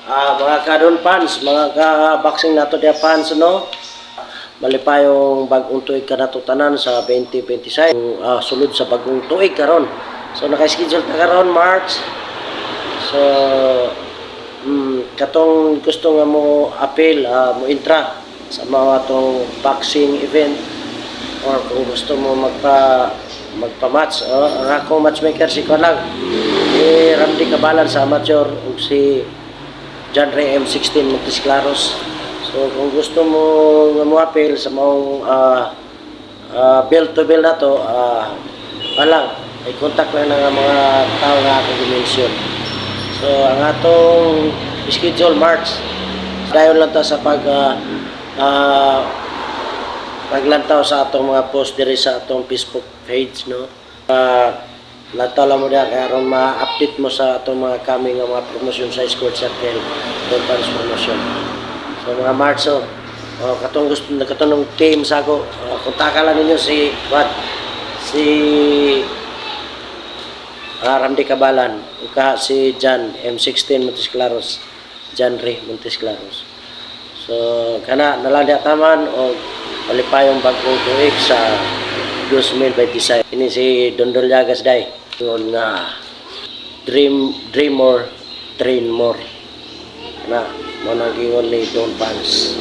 Mga kadon fans, mga ka-boxing nato dia fans, no? Malipayong bagong tuig ka nato tanan sa 2026. Sulod sa bagong tuig karon. So naka-schedule ta karon March. So katong gusto nga mo appeal, mo intra sa mga tong boxing event or kung gusto mo magpa-match, ang akong matchmaker si Kolag, Randy Cabalan sa amateur ug si John Ray M16 Montes Claros. So kung gusto mo nga mo-appeal sa maong belt to belt na to, lang, ay contact lang ng mga tao nga ako dimension. So ang atong schedule March, dayon lang ta sa paglantaw sa atong mga post diri sa atong Facebook page, no? Lantaw lang mo diya kaya aron ma-update mo sa atong mga coming nga mga promotion sa Sport Circle Conference Promotion. So mga Marso, katong gusto katong team sa ako, kontakan lang ninyo si Randy Cabalan, uka si John M16 Montes Claros, John Ray Montes Claros. So kana nalang diya taman o palipayong bagong tuig sa 2026. Ini si Dondol Llagas day. Yun nga dream more, train more. Na mo nang gingon ni Don Pans.